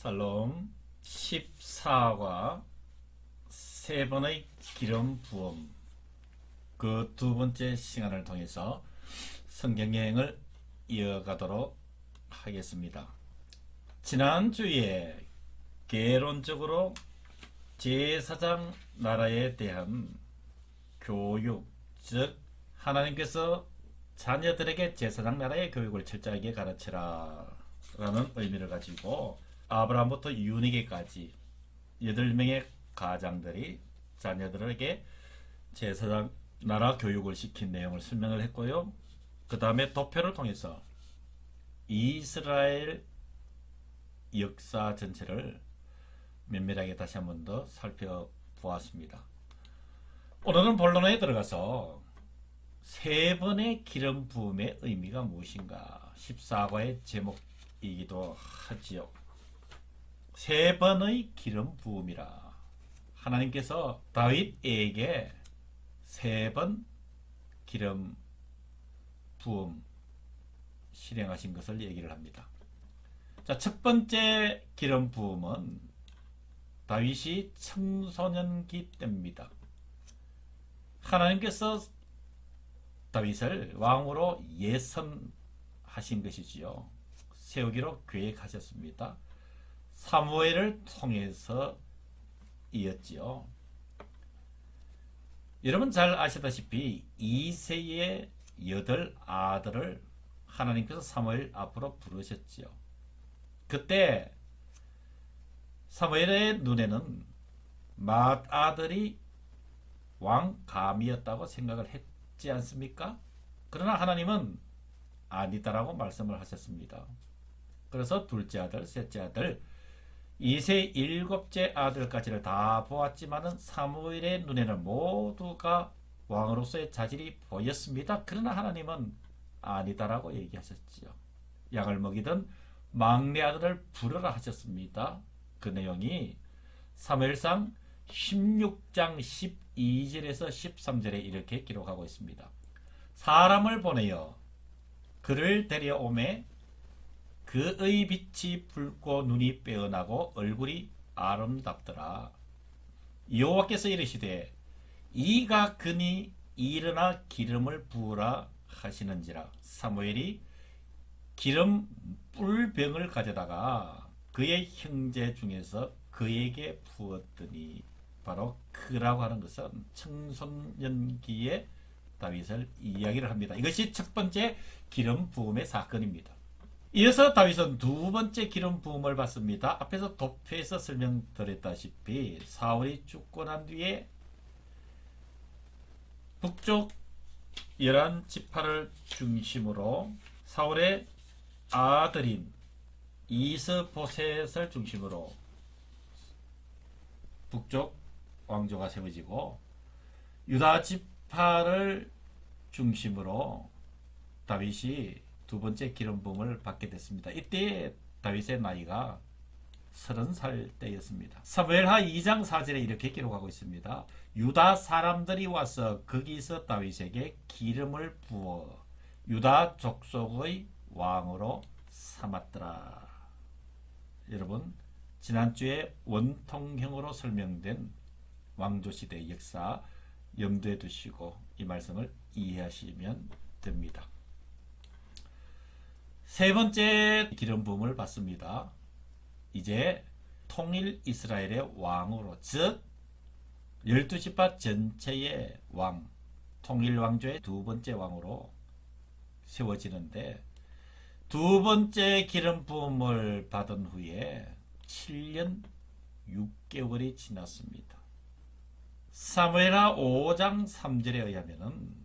살롬 14과 세 번의 기름 부음, 그 두 번째 시간을 통해서 성경 여행을 이어가도록 하겠습니다. 지난주에 개론적으로 제사장 나라에 대한 교육, 즉 하나님께서 자녀들에게 제사장 나라의 교육을 철저하게 가르치라 라는 의미를 가지고 아브라함부터 유니게까지 8명의 가장들이 자녀들에게 제사장 나라 교육을 시킨 내용을 설명을 했고요. 그 다음에 도표를 통해서 이스라엘 역사 전체를 면밀하게 다시 한 번 더 살펴보았습니다. 오늘은 본론에 들어가서 세 번의 기름 부음의 의미가 무엇인가 14과의 제목이기도 하지요. 세 번의 기름 부음이라 하나님께서 다윗에게 세 번 기름 부음 실행하신 것을 얘기를 합니다. 자, 첫 번째 기름 부음은 다윗이 청소년기 때입니다. 하나님께서 다윗을 왕으로 예선하신 것이지요. 세우기로 계획하셨습니다. 사무엘을 통해서 이었지요. 여러분 잘 아시다시피 이새의 8 아들을 하나님께서 사무엘 앞으로 부르셨지요. 그때 사무엘의 눈에는 맏아들이 왕감이었다고 생각을 했지 않습니까? 그러나 하나님은 아니다라고 말씀을 하셨습니다. 그래서 둘째 아들, 셋째 아들, 이세 7째 아들까지를 다 보았지만은 사무엘의 눈에는 모두가 왕으로서의 자질이 보였습니다. 그러나 하나님은 아니다라고 얘기하셨지요. 양을 먹이던 막내 아들을 부르라 하셨습니다. 그 내용이 사무엘상 16장 12절에서 13절에 이렇게 기록하고 있습니다. 사람을 보내어 그를 데려오매 그의 빛이 붉고 눈이 빼어나고 얼굴이 아름답더라. 여호와께서 이르시되 이가 그니 일어나 기름을 부으라 하시는지라. 사무엘이 기름 뿔병을 가져다가 그의 형제 중에서 그에게 부었더니, 바로 그라고 하는 것은 청소년기에 다윗을 이야기를 합니다. 이것이 첫 번째 기름 부음의 사건입니다. 이어서 다윗은 두 번째 기름 부음을 받습니다. 앞에서 도표에서 설명드렸다시피 사울이 죽고 난 뒤에 북쪽 11지파를 중심으로 사울의 아들인 이스보셋을 중심으로 북쪽 왕조가 세워지고 유다 지파를 중심으로 다윗이 두 번째 기름 부음을 받게 됐습니다. 이때 다윗의 나이가 30살 때였습니다. 사무엘하 2장 4절에 이렇게 기록하고 있습니다. 유다 사람들이 와서 거기서 다윗에게 기름을 부어 유다 족속의 왕으로 삼았더라. 여러분, 지난주에 원통형으로 설명된 왕조시대의 역사 염두에 두시고 이 말씀을 이해하시면 됩니다. 세 번째 기름 부음을 받습니다. 이제 통일 이스라엘의 왕으로, 즉 12지파 전체의 왕, 통일 왕조의 두 번째 왕으로 세워지는데, 두 번째 기름 부음을 받은 후에 7년 6개월이 지났습니다. 사무엘하 5장 3절에 의하면은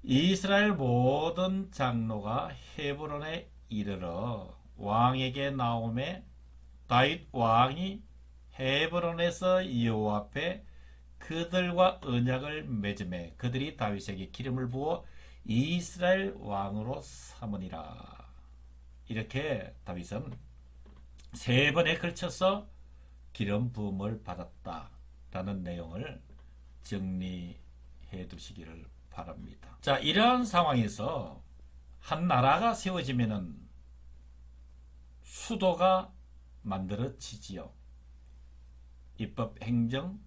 이스라엘 모든 장로가 헤브론에 이르러 왕에게 나오매 다윗 왕이 헤브론에서 여호와 앞에 그들과 언약을 맺음에 그들이 다윗에게 기름을 부어 이스라엘 왕으로 삼으니라. 이렇게 다윗은 세 번에 걸쳐서 기름 부음을 받았다라는 내용을 정리해 두시기를 바랍니다. 자, 이러한 상황에서 한 나라가 세워지면은 수도가 만들어지지요. 입법, 행정,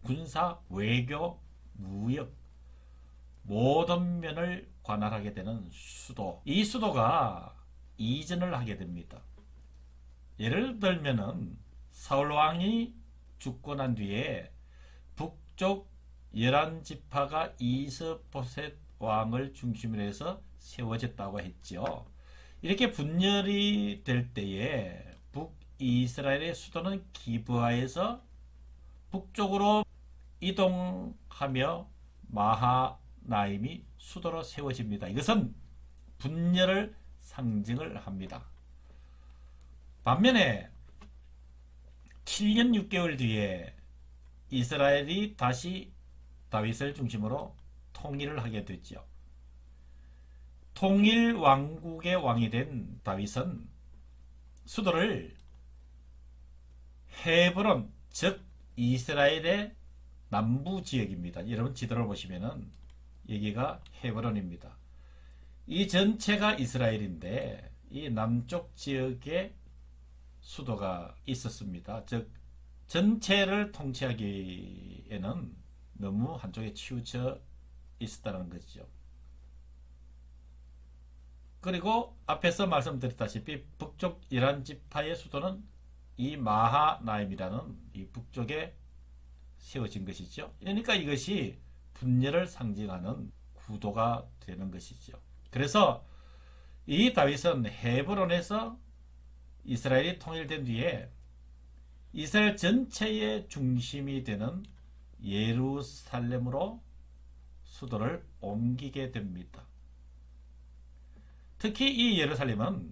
군사, 외교, 무역 모든 면을 관할하게 되는 수도. 이 수도가 이전을 하게 됩니다. 예를 들면은 사울 왕이 죽고 난 뒤에 북쪽 11지파가 이스보셋 왕을 중심으로 해서 세워졌다고 했죠. 이렇게 분열이 될 때에 북이스라엘의 수도는 기브아에서 북쪽으로 이동하며 마하나임이 수도로 세워집니다. 이것은 분열을 상징을 합니다. 반면에 7년 6개월 뒤에 이스라엘이 다시 다윗을 중심으로 통일을 하게 됐죠. 통일 왕국의 왕이 된 다윗은 수도를 헤브론, 즉 이스라엘의 남부 지역입니다. 여러분 지도를 보시면은 여기가 헤브론입니다. 이 전체가 이스라엘인데 이 남쪽 지역에 수도가 있었습니다. 즉 전체를 통치하기에는 너무 한쪽에 치우쳐 있었다는 것이죠. 그리고 앞에서 말씀드렸다시피 북쪽 11지파의 수도는 이 마하나임이라는 이 북쪽에 세워진 것이죠. 그러니까 이것이 분열을 상징하는 구도가 되는 것이죠. 그래서 이 다윗은 헤브론에서 이스라엘이 통일된 뒤에 이스라엘 전체의 중심이 되는 예루살렘으로 수도를 옮기게 됩니다. 특히 이 예루살렘은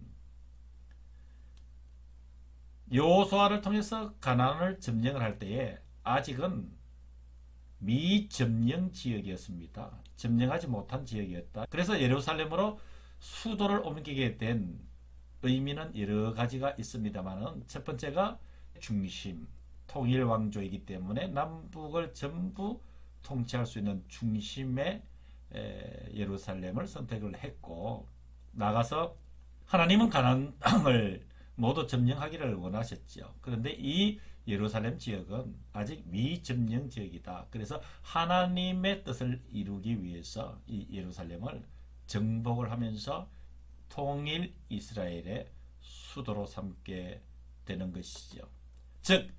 여호수아를 통해서 가나안을 점령을 할 때에 아직은 미점령 지역이었습니다. 점령하지 못한 지역이었다. 그래서 예루살렘으로 수도를 옮기게 된 의미는 여러 가지가 있습니다만 첫 번째가 중심, 통일 왕조이기 때문에 남북을 전부 통치할 수 있는 중심의 예루살렘을 선택을 했고, 나가서 하나님은 가나안 땅을 모두 점령하기를 원하셨죠. 그런데 이 예루살렘 지역은 아직 미점령 지역이다. 그래서 하나님의 뜻을 이루기 위해서 이 예루살렘을 정복을 하면서 통일 이스라엘의 수도로 삼게 되는 것이죠. 즉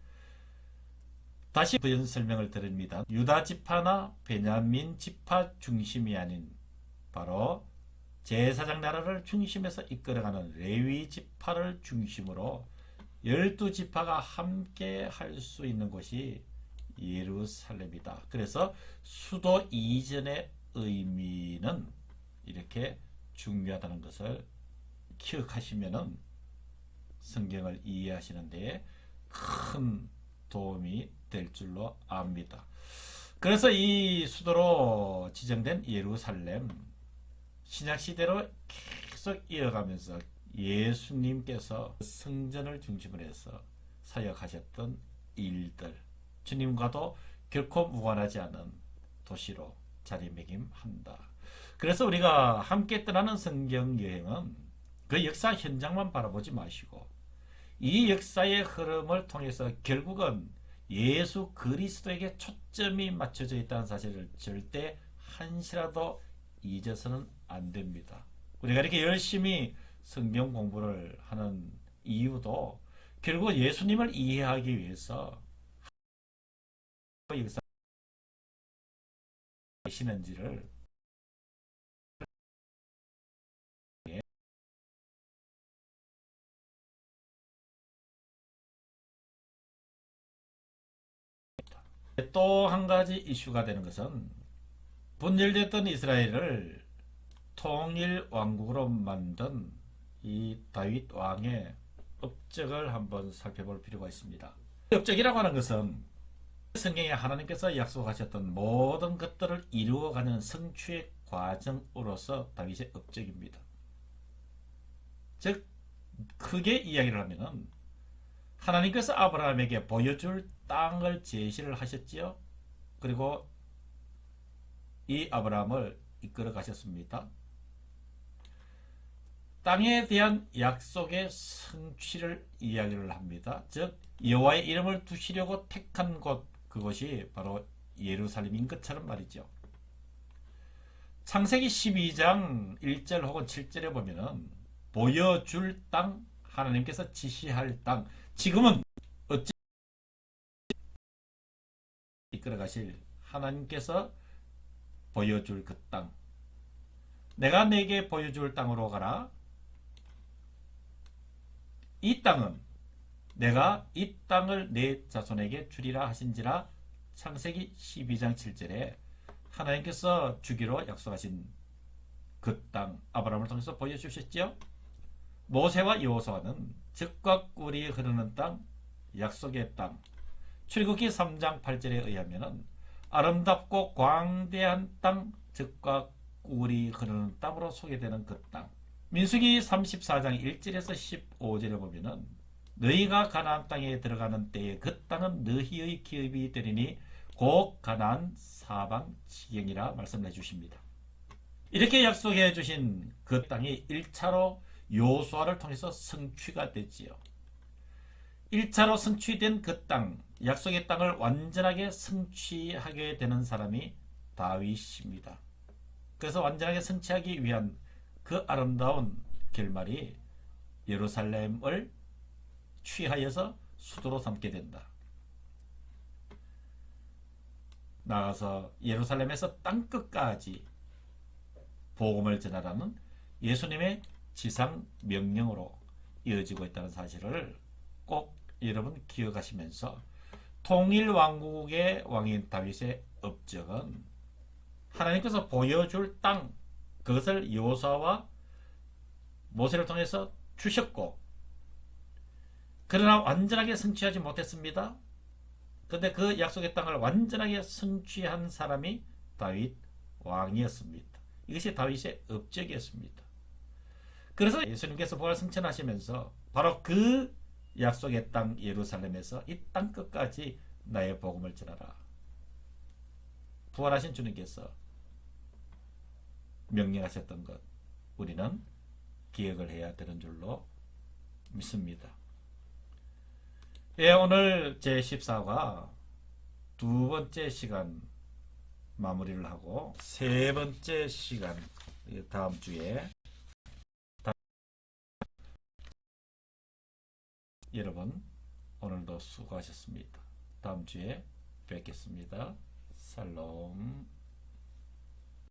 다시 부연 설명을 드립니다. 유다 지파나 베냐민 지파 중심이 아닌 바로 제사장 나라를 중심에서 이끌어가는 레위 지파를 중심으로 12지파가 함께 할 수 있는 곳이 예루살렘이다. 그래서 수도 이전의 의미는 이렇게 중요하다는 것을 기억하시면은 성경을 이해하시는 데 큰 도움이 될 줄로 압니다. 그래서 이 수도로 지정된 예루살렘, 신약시대로 계속 이어가면서 예수님께서 성전을 중심으로 해서 사역하셨던 일들, 주님과도 결코 무관하지 않은 도시로 자리매김한다. 그래서 우리가 함께 떠나는 성경 여행은 그 역사 현장만 바라보지 마시고 이 역사의 흐름을 통해서 결국은 예수 그리스도에게 초점이 맞춰져 있다는 사실을 절대 한시라도 잊어서는 안 됩니다. 우리가 이렇게 열심히 성경 공부를 하는 이유도 결국 예수님을 이해하기 위해서 역사 계시는지를 또 한 가지 이슈가 되는 것은 분열됐던 이스라엘을 통일 왕국으로 만든 이 다윗 왕의 업적을 한번 살펴볼 필요가 있습니다. 업적이라고 하는 것은 성경에 하나님께서 약속하셨던 모든 것들을 이루어가는 성취의 과정으로서 다윗의 업적입니다. 즉 크게 이야기를 하면은 하나님께서 아브라함에게 보여줄 땅을 제시를 하셨지요. 그리고 이 아브라함을 이끌어 가셨습니다. 땅에 대한 약속의 성취를 이야기를 합니다. 즉 여호와의 이름을 두시려고 택한 곳, 그것이 바로 예루살렘인 것처럼 말이죠. 창세기 12장 1절 혹은 7절에 보면은 보여줄 땅, 하나님께서 지시할 땅, 지금은 어찌 이끌어 가실 하나님께서 보여줄 그 땅, 내가 내게 보여줄 땅으로 가라. 이 땅은 내가 이 땅을 내 자손에게 주리라 하신지라. 창세기 12장 7절에 하나님께서 주기로 약속하신 그 땅, 아브라함을 통해서 보여주셨죠. 모세와 여호수아는 젖과 꿀이 흐르는 땅, 약속의 땅, 출애굽기 3장 8절에 의하면 아름답고 광대한 땅, 젖과 꿀이 흐르는 땅으로 소개되는 그 땅. 민수기 34장 1절에서 15절에 보면은 너희가 가나안 땅에 들어가는 때에 그 땅은 너희의 기업이 되리니 곧 가나안 사방 지경이라 말씀해 주십니다. 이렇게 약속해 주신 그 땅이 1차로 여호수아를 통해서 성취가 됐지요. 1차로 성취된 그 땅, 약속의 땅을 완전하게 성취하게 되는 사람이 다윗입니다. 그래서 완전하게 성취하기 위한 그 아름다운 결말이 예루살렘을 취하여서 수도로 삼게 된다. 나아가서 예루살렘에서 땅끝까지 복음을 전하라는 예수님의 지상 명령으로 이어지고 있다는 사실을 꼭 여러분 기억하시면서 통일 왕국의 왕인 다윗의 업적은 하나님께서 보여줄 땅, 그것을 여호수아와 모세를 통해서 주셨고, 그러나 완전하게 성취하지 못했습니다. 그런데 그 약속의 땅을 완전하게 성취한 사람이 다윗 왕이었습니다. 이것이 다윗의 업적이었습니다. 그래서 예수님께서 부활 승천하시면서 바로 그 약속의 땅 예루살렘에서 이 땅 끝까지 나의 복음을 전하라. 부활하신 주님께서 명령하셨던 것, 우리는 기억을 해야 되는 줄로 믿습니다. 예, 오늘 제14화 두 번째 시간 마무리를 하고 세 번째 시간 다음 주에 여러분 오늘도 수고하셨습니다. 다음 주에 뵙겠습니다. 살롬.